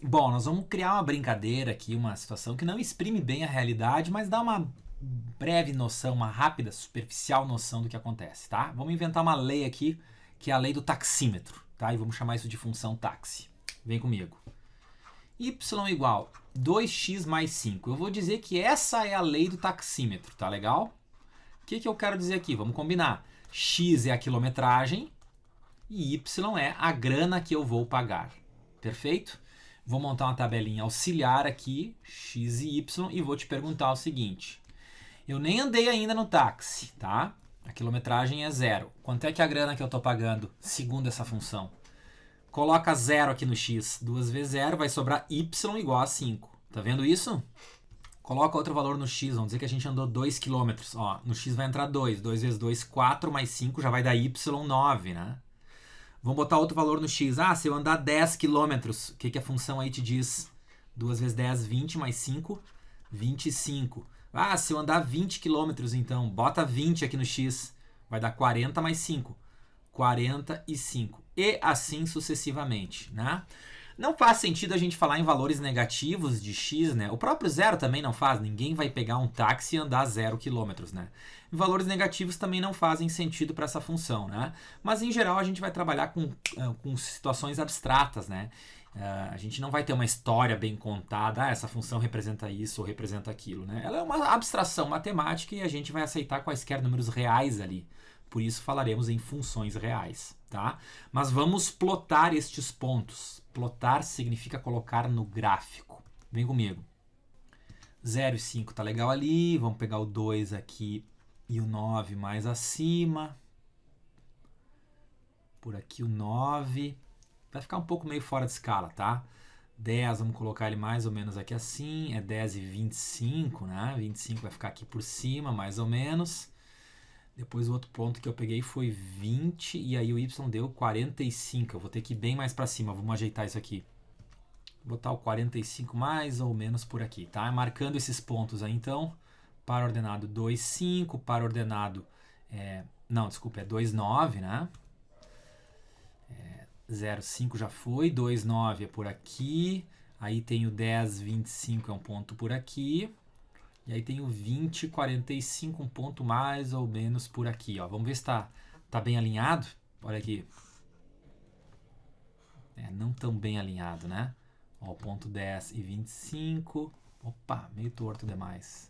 Bom, nós vamos criar uma brincadeira aqui, uma situação que não exprime bem a realidade, mas dá uma breve noção, uma rápida, superficial noção do que acontece, tá? Vamos inventar uma lei aqui, que é a lei do taxímetro, tá? E vamos chamar isso de função táxi. Vem comigo. Y igual 2x mais 5. Eu vou dizer que essa é a lei do taxímetro, tá legal? O que eu quero dizer aqui? Vamos combinar. X é a quilometragem e Y é a grana que eu vou pagar. Perfeito? Vou montar uma tabelinha auxiliar aqui, X e Y, e vou te perguntar o seguinte. Eu nem andei ainda no táxi, tá? A quilometragem é 0. Quanto é que é a grana que eu estou pagando, segundo essa função? Coloca 0 aqui no X. 2 vezes 0 vai sobrar Y igual a 5. Tá vendo isso? Coloca outro valor no X. Vamos dizer que a gente andou 2 km. Ó, no X vai entrar 2. 2 vezes 2, 4, mais 5 já vai dar Y, 9, né? Vamos botar outro valor no X. Ah, se eu andar 10 km, o que a função aí te diz? 2 vezes 10, 20, mais 5, 25. Ah, se eu andar 20 km, então, bota 20 aqui no X. Vai dar 40 mais 5. 45. E assim sucessivamente, né? Não faz sentido a gente falar em valores negativos de x, né? O próprio zero também não faz. Ninguém vai pegar um táxi e andar 0 km, né? Valores negativos também não fazem sentido para essa função, né? Mas em geral a gente vai trabalhar com situações abstratas, né? A gente não vai ter uma história bem contada, essa função representa isso ou representa aquilo, né? Ela é uma abstração matemática e a gente vai aceitar quaisquer números reais ali. Por isso falaremos em funções reais, tá? Mas vamos plotar estes pontos. Plotar significa colocar no gráfico. Vem comigo. 0 e 5 tá legal ali. Vamos pegar o 2 aqui e o 9 mais acima. Por aqui o 9. Vai ficar um pouco meio fora de escala, tá? 10, vamos colocar ele mais ou menos aqui assim. É 10 e 25, né? 25 vai ficar aqui por cima, mais ou menos. Depois o outro ponto que eu peguei foi 20 e aí o Y deu 45. Eu vou ter que ir bem mais para cima. Vamos ajeitar isso aqui. Vou botar o 45 mais ou menos por aqui, tá? Marcando esses pontos aí então. Par ordenado 2, 5. Par ordenado... não, desculpa, é 2, 9, né? 0, 5 já foi. 2, 9 é por aqui. Aí tem o 10, 25 é um ponto por aqui. E aí tem o 20, 45, um ponto mais ou menos por aqui. Ó. Vamos ver se tá bem alinhado. Olha aqui. Não tão bem alinhado, né? Ó, o ponto 10 e 25. Opa, meio torto demais.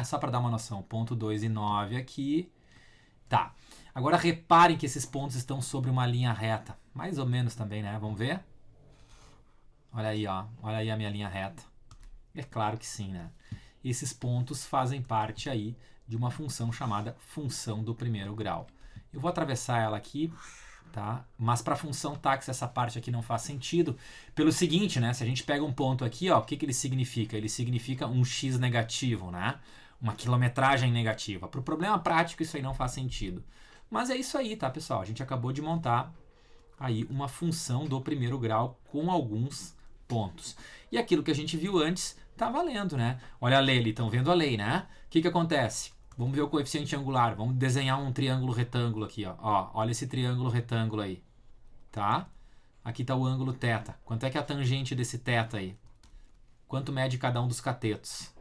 Só para dar uma noção. Ponto 2 e 9 aqui. Tá. Agora reparem que esses pontos estão sobre uma linha reta. Mais ou menos também, né? Vamos ver? Olha aí, ó. Olha aí a minha linha reta. É claro que sim, né? Esses pontos fazem parte aí de uma função chamada função do primeiro grau. Eu vou atravessar ela aqui, tá? Mas para a função táxi essa parte aqui não faz sentido. Pelo seguinte, né? Se a gente pega um ponto aqui, ó, o que ele significa? Ele significa um x negativo, né? Uma quilometragem negativa. Para o problema prático isso aí não faz sentido. Mas é isso aí, tá, pessoal? A gente acabou de montar aí uma função do primeiro grau com alguns pontos. E aquilo que a gente viu antes tá valendo, né? Olha a lei ali, estão vendo a lei, né? O que acontece? Vamos ver o coeficiente angular. Vamos desenhar um triângulo retângulo aqui, ó. Olha esse triângulo retângulo aí, tá? Aqui tá o ângulo θ. Quanto é que é a tangente desse θ aí? Quanto mede cada um dos catetos?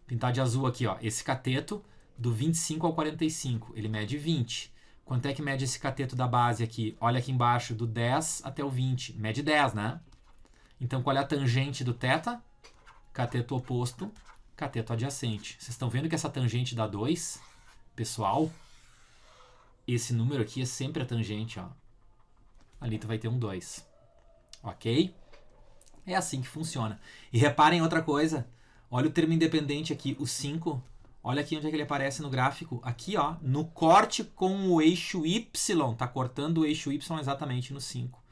Pintar de azul aqui, ó. Esse cateto do 25 ao 45, ele mede 20. Quanto é que mede esse cateto da base aqui? Olha aqui embaixo, do 10 até o 20. Mede 10, né? Então, qual é a tangente do θ? Cateto oposto, cateto adjacente. Vocês estão vendo que essa tangente dá 2? Pessoal, esse número aqui é sempre a tangente, ó. Ali tu vai ter um 2. Ok? É assim que funciona. E reparem outra coisa. Olha o termo independente aqui, o 5. Olha aqui onde é que ele aparece no gráfico. Aqui, ó, no corte com o eixo Y. Tá cortando o eixo Y exatamente no 5.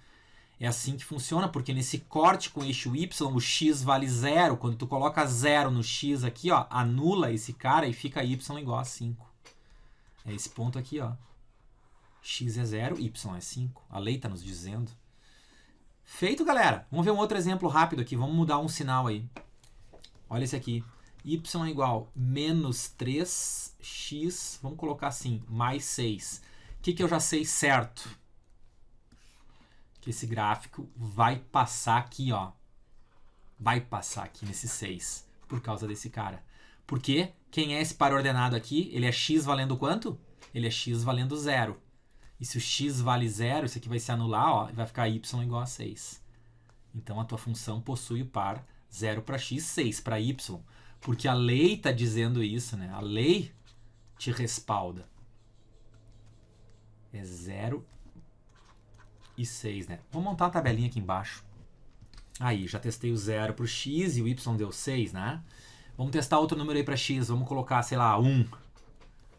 É assim que funciona, porque nesse corte com o eixo Y, o x vale 0. Quando tu coloca 0 no x aqui, ó, anula esse cara e fica y igual a 5. É esse ponto aqui, ó. X é 0, y é 5. A lei está nos dizendo. Feito, galera. Vamos ver um outro exemplo rápido aqui. Vamos mudar um sinal aí. Olha esse aqui. Y é igual a menos 3x, vamos colocar assim, mais 6. O que eu já sei certo? que esse gráfico vai passar aqui, ó. Vai passar aqui nesse 6, por causa desse cara. Porque quem é esse par ordenado aqui? Ele é x valendo quanto? Ele é x valendo 0. E se o x vale 0, isso aqui vai se anular, ó, e vai ficar y igual a 6. Então a tua função possui o par 0 para x, 6 para y. Porque a lei está dizendo isso, né? A lei te respalda. É 0 e 6, né? Vou montar uma tabelinha aqui embaixo. Aí, já testei o 0 para o x e o y deu 6, né? Vamos testar outro número aí para x. Vamos colocar, sei lá, 1.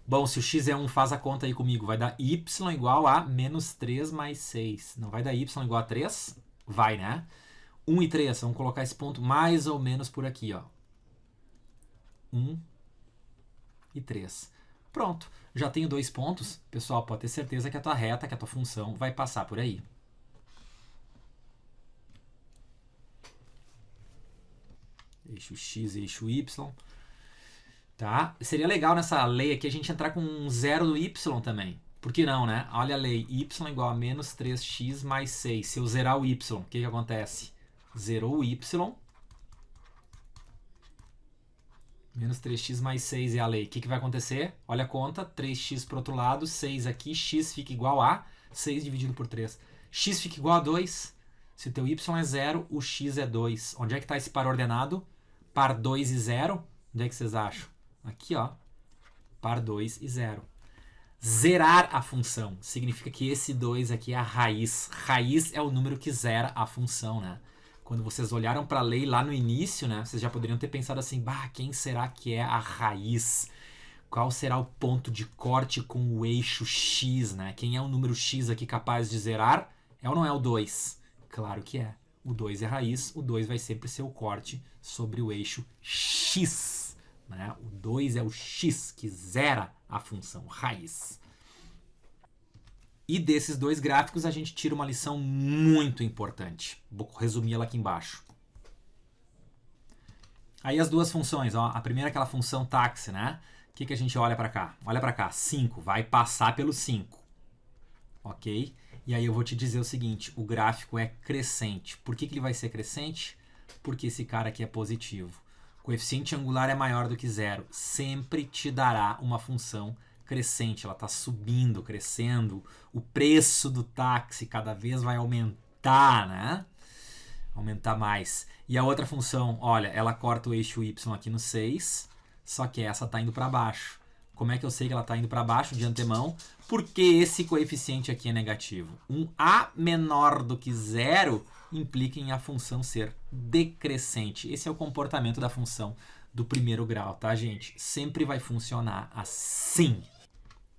Bom, se o x é 1, faz a conta aí comigo. Vai dar y igual a menos 3 mais 6. Não vai dar y igual a 3? Vai, né? 1 e 3, vamos colocar esse ponto mais ou menos por aqui, ó. 1 e 3. Pronto, já tenho 2 pontos. Pessoal, pode ter certeza que a tua reta, que a tua função vai passar por aí. Eixo x, eixo y. Tá? Seria legal nessa lei aqui a gente entrar com um 0 do y também. Por que não, né? Olha a lei, y igual a menos 3x mais 6. Se eu zerar o y, o que acontece? Zerou o y. Menos 3x mais 6 é a lei. O que vai acontecer? Olha a conta, 3x para o outro lado, 6 aqui, x fica igual a 6 dividido por 3. X fica igual a 2. Se o teu y é 0, o x é 2. Onde é que está esse par ordenado? Par 2 e 0. Onde é que vocês acham? Aqui, ó. Par 2 e 0. Zerar a função significa que esse 2 aqui é a raiz. Raiz é o número que zera a função, né? Quando vocês olharam para a lei lá no início, né, vocês já poderiam ter pensado assim, bah, quem será que é a raiz? Qual será o ponto de corte com o eixo x, né? Quem é o número x aqui capaz de zerar? É ou não é o 2? Claro que é. O 2 é raiz, o 2 vai sempre ser o corte sobre o eixo x. Né? O 2 é o x que zera a função raiz. E desses dois gráficos a gente tira uma lição muito importante. Vou resumir ela aqui embaixo. Aí as duas funções, ó. A primeira é aquela função táxi, né? O que a gente olha para cá? Olha para cá, 5, vai passar pelo 5. Ok? E aí eu vou te dizer o seguinte, o gráfico é crescente. Por que ele vai ser crescente? Porque esse cara aqui é positivo. O coeficiente angular é maior do que 0. Sempre te dará uma função crescente, ela está subindo, crescendo, o preço do táxi cada vez vai aumentar, né? Aumentar mais. E a outra função, olha, ela corta o eixo y aqui no 6, só que essa está indo para baixo. Como é que eu sei que ela está indo para baixo de antemão? Porque esse coeficiente aqui é negativo. Um a menor do que 0 implica em a função ser decrescente. Esse é o comportamento da função do primeiro grau, tá, gente? Sempre vai funcionar assim.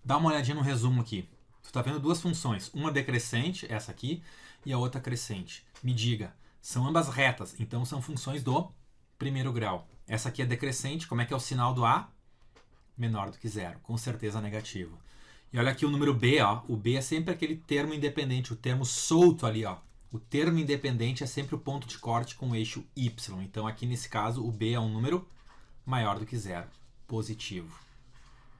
Dá uma olhadinha no resumo aqui. Tu está vendo duas funções, uma decrescente, essa aqui, e a outra crescente. Me diga, são ambas retas, então são funções do primeiro grau. Essa aqui é decrescente, como é que é o sinal do A? Menor do que 0, com certeza negativo. E olha aqui o número B, ó. O B é sempre aquele termo independente, o termo solto ali, ó. O termo independente é sempre o ponto de corte com o eixo Y. Então aqui nesse caso o B é um número maior do que 0, positivo.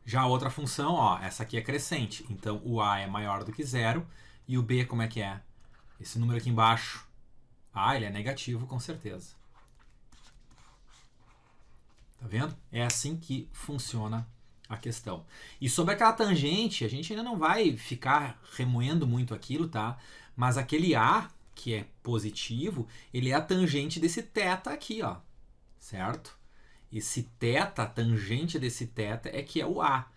Já a outra função, ó, essa aqui é crescente, então o A é maior do que 0 e o B como é que é? Esse número aqui embaixo, ele é negativo com certeza. Tá vendo? É assim que funciona a questão. E sobre aquela tangente, a gente ainda não vai ficar remoendo muito aquilo, tá? Mas aquele A, que é positivo, ele é a tangente desse θ aqui, ó, certo? Esse θ, a tangente desse θ é que é o A.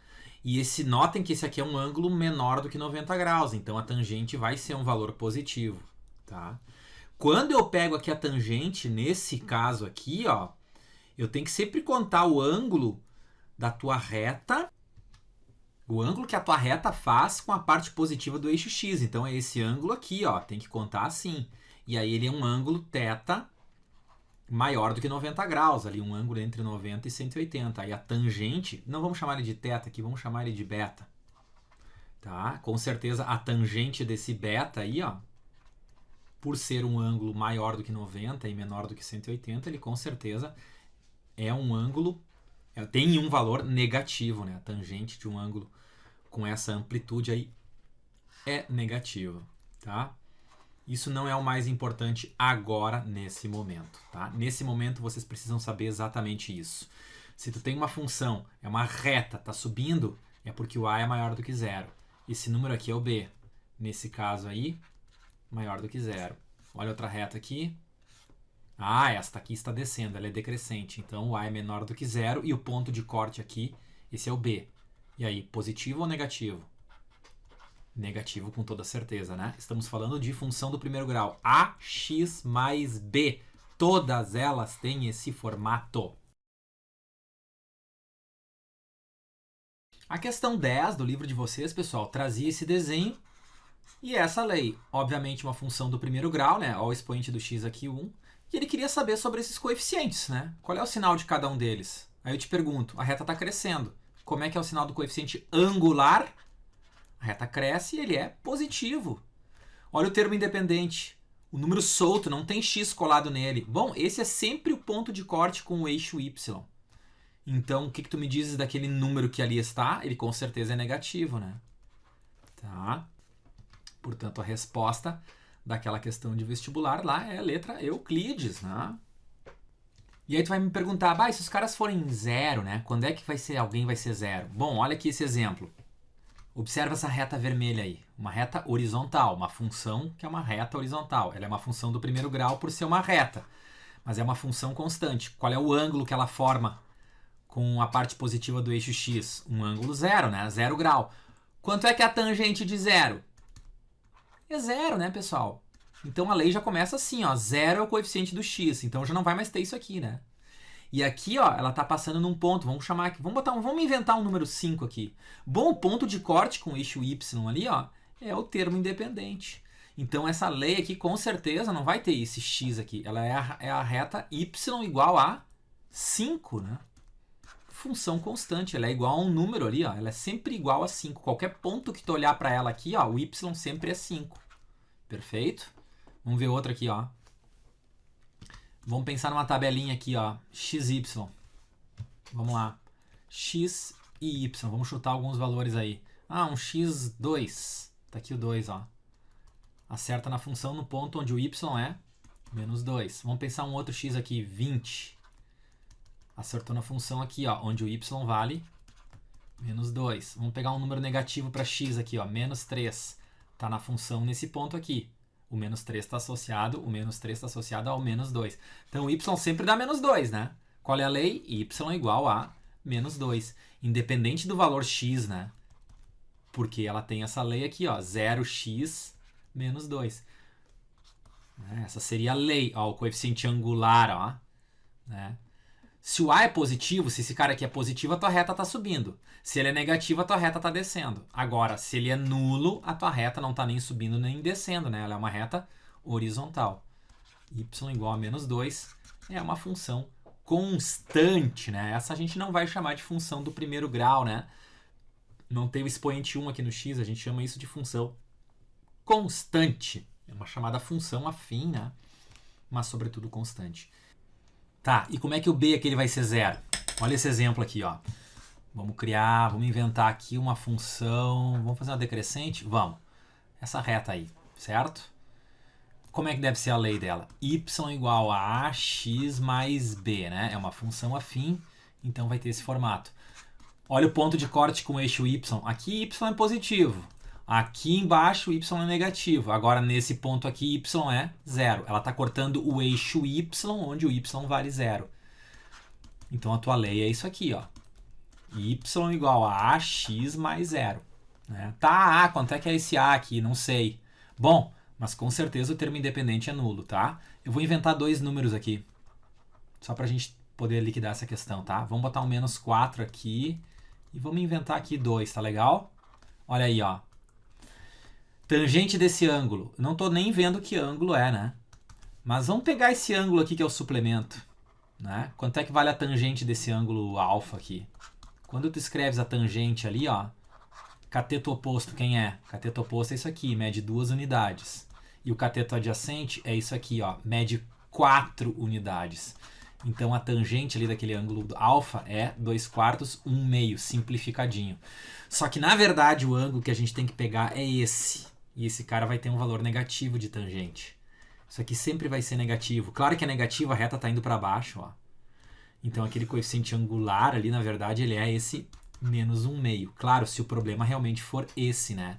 E notem que esse aqui é um ângulo menor do que 90 graus, então a tangente vai ser um valor positivo, tá? Quando eu pego aqui a tangente, nesse caso aqui, ó, eu tenho que sempre contar o ângulo da tua reta, o ângulo que a tua reta faz com a parte positiva do eixo x. Então é esse ângulo aqui, ó, tem que contar assim. E aí ele é um ângulo θ maior do que 90 graus, ali um ângulo entre 90 e 180. Aí a tangente, não vamos chamar ele de θ aqui, vamos chamar ele de beta. Tá? Com certeza a tangente desse beta aí, ó, por ser um ângulo maior do que 90 e menor do que 180, ele com certeza é um ângulo, tem um valor negativo, né? A tangente de um ângulo com essa amplitude aí é negativa, tá? Isso não é o mais importante agora, nesse momento, tá? Nesse momento, vocês precisam saber exatamente isso. Se tu tem uma função, é uma reta, tá subindo, é porque o A é maior do que zero. Esse número aqui é o B. Nesse caso aí, maior do que zero. Olha outra reta aqui. Ah, esta aqui está descendo, ela é decrescente. Então, o A é menor do que zero e o ponto de corte aqui, esse é o B. E aí, positivo ou negativo? Negativo com toda certeza, né? Estamos falando de função do primeiro grau. AX mais B. Todas elas têm esse formato. A questão 10 do livro de vocês, pessoal, trazia esse desenho e essa lei. Obviamente uma função do primeiro grau, né? Olha o expoente do x aqui, 1. E ele queria saber sobre esses coeficientes, né? Qual é o sinal de cada um deles? Aí eu te pergunto, a reta está crescendo. Como é que é o sinal do coeficiente angular? A reta cresce e ele é positivo. Olha o termo independente. O número solto, não tem x colado nele. Bom, esse é sempre o ponto de corte com o eixo y. Então, o que tu me dizes daquele número que ali está? Ele com certeza é negativo, né? Tá? Portanto, a resposta daquela questão de vestibular lá é a letra Euclides, né? E aí tu vai me perguntar, bah, se os caras forem zero, né? Quando é que alguém vai ser zero? Bom, olha aqui esse exemplo. Observa essa reta vermelha aí, uma reta horizontal, uma função que é uma reta horizontal. Ela é uma função do primeiro grau por ser uma reta, mas é uma função constante. Qual é o ângulo que ela forma com a parte positiva do eixo x? Um ângulo zero, né? 0 grau. Quanto é que é a tangente de zero? É zero, né, pessoal? Então a lei já começa assim, ó, 0 é o coeficiente do x, então já não vai mais ter isso aqui, né? E aqui, ó, ela tá passando num ponto, vamos chamar aqui, vamos inventar um número 5 aqui. Bom, o ponto de corte com o eixo y ali, ó, é o termo independente. Então essa lei aqui com certeza não vai ter esse x aqui, ela é a reta y igual a 5, né? Função constante, ela é igual a um número ali, ó, ela é sempre igual a 5. Qualquer ponto que tu olhar para ela aqui, ó, o y sempre é 5. Perfeito? Vamos ver outra aqui, ó. Vamos pensar numa tabelinha aqui, ó, xy. Vamos lá. X e y, vamos chutar alguns valores aí. Ah, um x2. Tá aqui o 2, ó. Acerta na função no ponto onde o y é menos 2. Vamos pensar um outro x aqui, 20. Acertou na função aqui, ó, onde o y vale menos 2. Vamos pegar um número negativo para x aqui, ó, menos 3. Está na função nesse ponto aqui. O menos 3 está associado, o menos 3 está associado ao menos 2. Então, o y sempre dá menos 2, né? Qual é a lei? Y igual a menos 2. Independente do valor x, né? Porque ela tem essa lei aqui, ó, 0x menos 2. Essa seria a lei, ó, o coeficiente angular, ó, né? Se o A é positivo, se esse cara aqui é positivo, a tua reta está subindo. Se ele é negativo, a tua reta está descendo. Agora, se ele é nulo, a tua reta não está nem subindo nem descendo, né? Ela é uma reta horizontal. Y igual a menos 2 é uma função constante, né? Essa a gente não vai chamar de função do primeiro grau, né? Não tem o expoente 1 aqui no x, a gente chama isso de função constante. É uma chamada função afim, né? Mas sobretudo constante. Tá, e como é que o B aqui ele vai ser zero? Olha esse exemplo aqui, ó. Vamos inventar aqui uma função. Vamos fazer uma decrescente? Vamos. Essa reta aí, certo? Como é que deve ser a lei dela? Y igual a AX mais B, né? É uma função afim, então vai ter esse formato. Olha o ponto de corte com o eixo Y. Aqui Y é positivo. Aqui embaixo Y é negativo. Agora nesse ponto aqui Y é zero. Ela está cortando o eixo Y, onde o Y vale zero. Então a tua lei é isso aqui, ó. Y igual a AX mais zero. Né? Tá, quanto é que é esse A aqui? Não sei. Bom, mas com certeza o termo independente é nulo, tá? Eu vou inventar dois números aqui. Só para a gente poder liquidar essa questão, tá? Vamos botar um menos 4 aqui. E vamos inventar aqui 2, tá legal? Olha aí, ó. Tangente desse ângulo. Eu não estou nem vendo que ângulo é, né? Mas vamos pegar esse ângulo aqui que é o suplemento. Né? Quanto é que vale a tangente desse ângulo alfa aqui? Quando tu escreves a tangente ali, ó, cateto oposto quem é? Cateto oposto é isso aqui, mede 2 unidades. E o cateto adjacente é isso aqui, ó, mede 4 unidades. Então a tangente ali daquele ângulo alfa é 2/4, 1/2, simplificadinho. Só que na verdade o ângulo que a gente tem que pegar é esse. e esse cara vai ter um valor negativo de tangente. Isso aqui sempre vai ser negativo. Claro que é negativo, a reta está indo para baixo, ó. Então aquele coeficiente angular ali, na verdade, ele é esse menos 1/2. Claro, se o problema realmente for esse, né?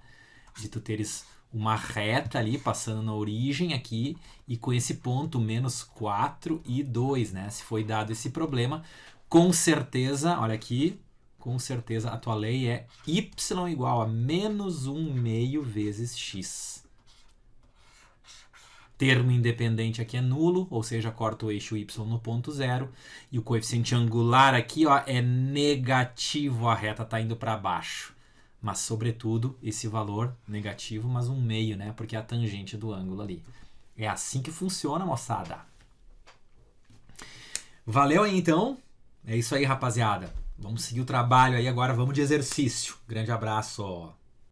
De tu teres uma reta ali passando na origem aqui e com esse ponto menos 4 e 2, né? Se foi dado esse problema, com certeza, olha aqui, com certeza a tua lei é y igual a menos 1/2 vezes x. Termo independente aqui é nulo, ou seja, corta o eixo y no ponto 0. E o coeficiente angular aqui, ó, é negativo, a reta está indo para baixo. Mas, sobretudo, esse valor negativo, mas 1/2, né? Porque é a tangente do ângulo ali. É assim que funciona, moçada. Valeu aí, então? É isso aí, rapaziada. Vamos seguir o trabalho aí agora, vamos de exercício. Grande abraço.